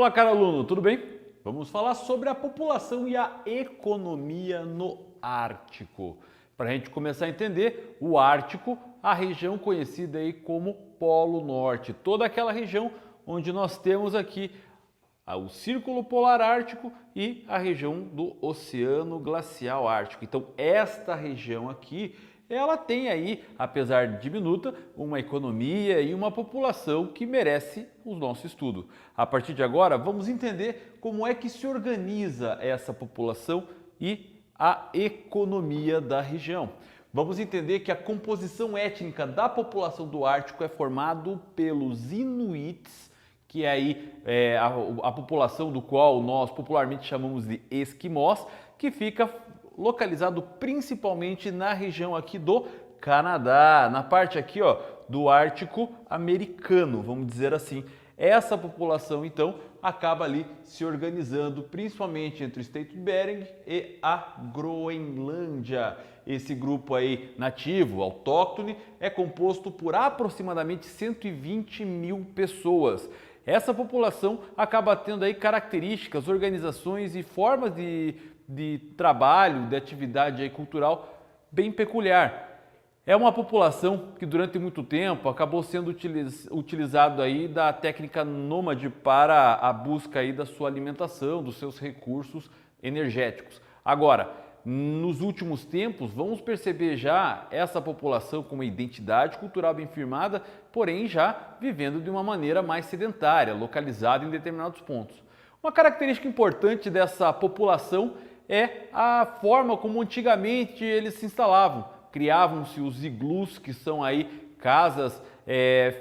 Olá, caro aluno, tudo bem? Vamos falar sobre a população e a economia no Ártico. Para a gente começar a entender, o Ártico, a região conhecida aí como Polo Norte, toda aquela região onde nós temos aqui o Círculo Polar Ártico e a região do Oceano Glacial Ártico. Então, esta região aqui, ela tem aí, apesar de diminuta, uma economia e uma população que merece o nosso estudo. A partir de agora, vamos entender como é que se organiza essa população e a economia da região. Vamos entender que a composição étnica da população do Ártico é formada pelos Inuits, que aí é a população do qual nós popularmente chamamos de esquimós, que fica localizado principalmente na região aqui do Canadá, na parte aqui ó, do Ártico americano, vamos dizer assim. Essa população então acaba ali se organizando principalmente entre o Estreito de Bering e a Groenlândia. Esse grupo aí nativo, autóctone, é composto por aproximadamente 120 mil pessoas. Essa população acaba tendo aí características, organizações e formas de trabalho, de atividade aí cultural bem peculiar. É uma população que durante muito tempo acabou sendo utilizado aí da técnica nômade para a busca aí da sua alimentação, dos seus recursos energéticos. Agora, nos últimos tempos, vamos perceber já essa população com uma identidade cultural bem firmada, porém já vivendo de uma maneira mais sedentária, localizada em determinados pontos. Uma característica importante dessa população é a forma como antigamente eles se instalavam. Criavam-se os iglus, que são aí casas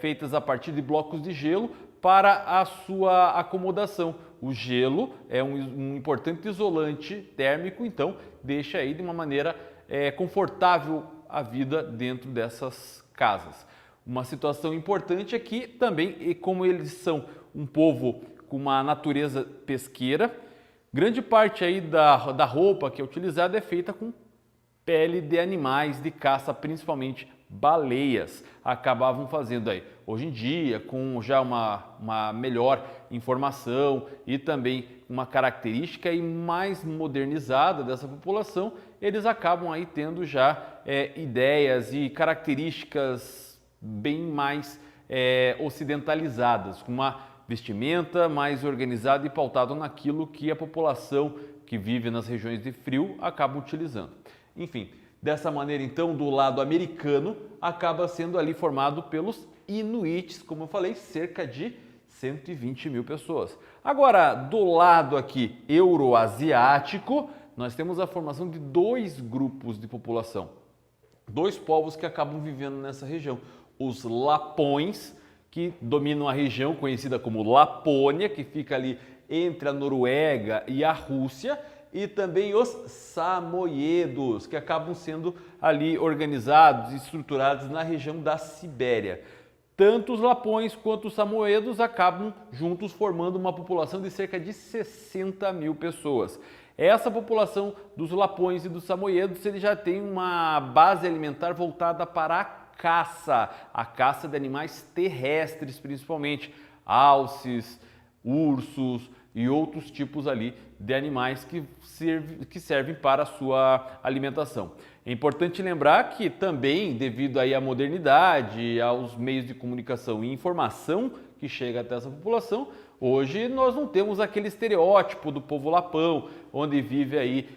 feitas a partir de blocos de gelo para a sua acomodação. O gelo é um importante isolante térmico, então deixa aí de uma maneira confortável a vida dentro dessas casas. Uma situação importante é que também, como eles são um povo com uma natureza pesqueira, grande parte aí da roupa que é utilizada é feita com pele de animais de caça, principalmente baleias, acabavam fazendo aí. Hoje em dia, com já uma melhor informação e também uma característica aí mais modernizada dessa população, eles acabam aí tendo já ideias e características bem mais ocidentalizadas, com uma vestimenta mais organizada e pautada naquilo que a população que vive nas regiões de frio acaba utilizando. Enfim, dessa maneira então, do lado americano, acaba sendo ali formado pelos Inuits, como eu falei, cerca de 120 mil pessoas. Agora, do lado aqui euroasiático, nós temos a formação de dois grupos de população, dois povos que acabam vivendo nessa região. Os Lapões, que dominam a região conhecida como Lapônia, que fica ali entre a Noruega e a Rússia, e também os Samoiedos, que acabam sendo ali organizados e estruturados na região da Sibéria. Tanto os Lapões quanto os Samoiedos acabam juntos formando uma população de cerca de 60 mil pessoas. Essa população dos Lapões e dos Samoiedos, ele já tem uma base alimentar voltada para a caça de animais terrestres, principalmente alces, ursos e outros tipos ali de animais que servem para a sua alimentação. É importante lembrar que também, devido aí à modernidade, aos meios de comunicação e informação que chega até essa população, hoje nós não temos aquele estereótipo do povo lapão, onde vive aí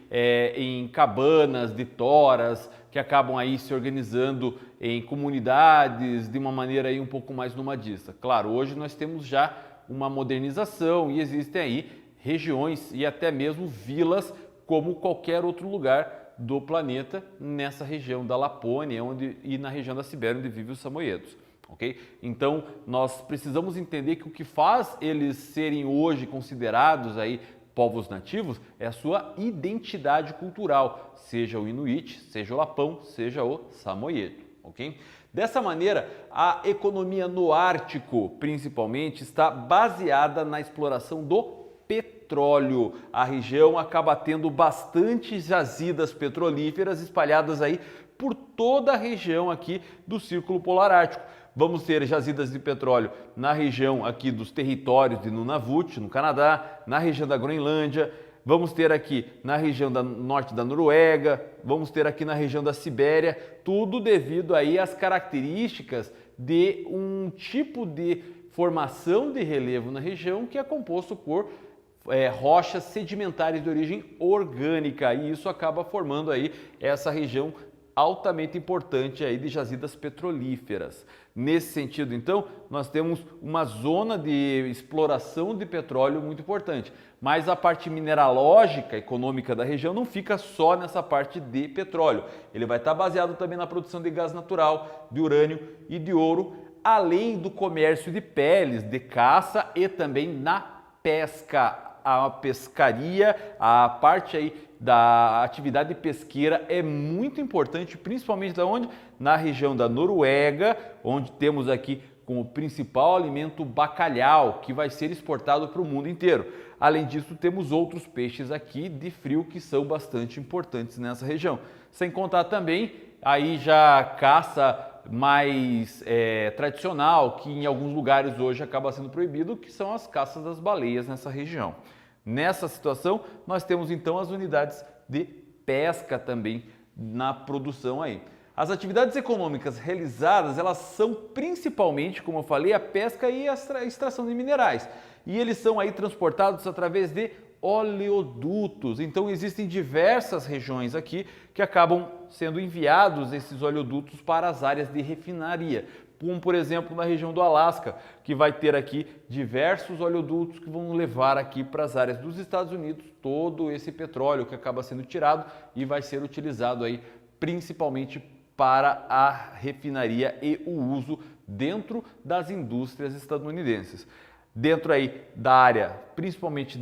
em cabanas de toras, que acabam aí se organizando em comunidades de uma maneira aí um pouco mais nomadista. Claro, hoje nós temos já uma modernização e existem aí regiões e até mesmo vilas como qualquer outro lugar do planeta nessa região da Lapônia e na região da Sibéria onde vivem os samoiedos. Okay? Então nós precisamos entender que o que faz eles serem hoje considerados aí povos nativos é a sua identidade cultural, seja o Inuit, seja o Lapão, seja o Samoiedo. Okay? Dessa maneira, a economia no Ártico, principalmente, está baseada na exploração do petróleo. A região acaba tendo bastante jazidas petrolíferas espalhadas aí por toda a região aqui do Círculo Polar Ártico. Vamos ter jazidas de petróleo na região aqui dos territórios de Nunavut, no Canadá, na região da Groenlândia, vamos ter aqui na região norte da Noruega, vamos ter aqui na região da Sibéria, tudo devido aí às características de um tipo de formação de relevo na região que é composto por rochas sedimentares de origem orgânica, e isso acaba formando aí essa região altamente importante aí de jazidas petrolíferas. Nesse sentido, então, nós temos uma zona de exploração de petróleo muito importante, mas a parte mineralógica, econômica da região não fica só nessa parte de petróleo. Ele vai estar baseado também na produção de gás natural, de urânio e de ouro, além do comércio de peles, de caça e também na pesca. A pescaria, a parte aí da atividade pesqueira é muito importante, principalmente da onde? Na região da Noruega, onde temos aqui como principal alimento bacalhau, que vai ser exportado para o mundo inteiro. Além disso, temos outros peixes aqui de frio que são bastante importantes nessa região. Sem contar também aí já caça mais tradicional, que em alguns lugares hoje acaba sendo proibido, que são as caças das baleias nessa região. Nessa situação, nós temos então as unidades de pesca também na produção aí. As atividades econômicas realizadas, elas são principalmente, como eu falei, a pesca e a extração de minerais. E eles são aí transportados através de oleodutos. Então existem diversas regiões aqui que acabam sendo enviados esses oleodutos para as áreas de refinaria, como por exemplo na região do Alasca, que vai ter aqui diversos oleodutos que vão levar aqui para as áreas dos Estados Unidos todo esse petróleo que acaba sendo tirado e vai ser utilizado aí principalmente para a refinaria e o uso dentro das indústrias estadunidenses. Dentro aí da área, principalmente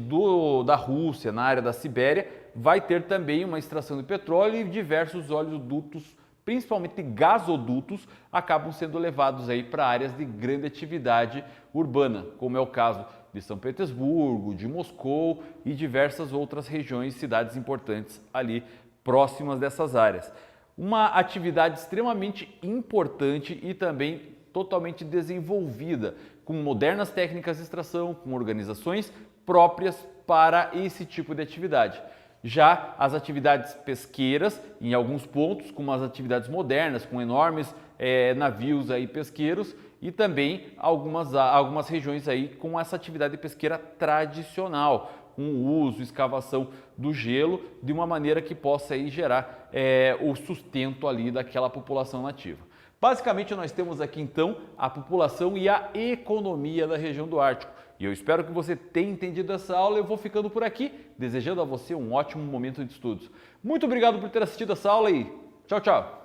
da Rússia, na área da Sibéria, vai ter também uma extração de petróleo e diversos oleodutos, principalmente gasodutos, acabam sendo levados aí para áreas de grande atividade urbana, como é o caso de São Petersburgo, de Moscou e diversas outras regiões, cidades importantes ali próximas dessas áreas. Uma atividade extremamente importante e também totalmente desenvolvida, com modernas técnicas de extração, com organizações próprias para esse tipo de atividade. Já as atividades pesqueiras, em alguns pontos, como as atividades modernas, com enormes navios aí pesqueiros, e também algumas regiões aí com essa atividade pesqueira tradicional, com o uso, escavação do gelo, de uma maneira que possa aí gerar o sustento ali daquela população nativa. Basicamente, nós temos aqui então a população e a economia da região do Ártico. E eu espero que você tenha entendido essa aula. Eu vou ficando por aqui, desejando a você um ótimo momento de estudos. Muito obrigado por ter assistido essa aula e tchau, tchau!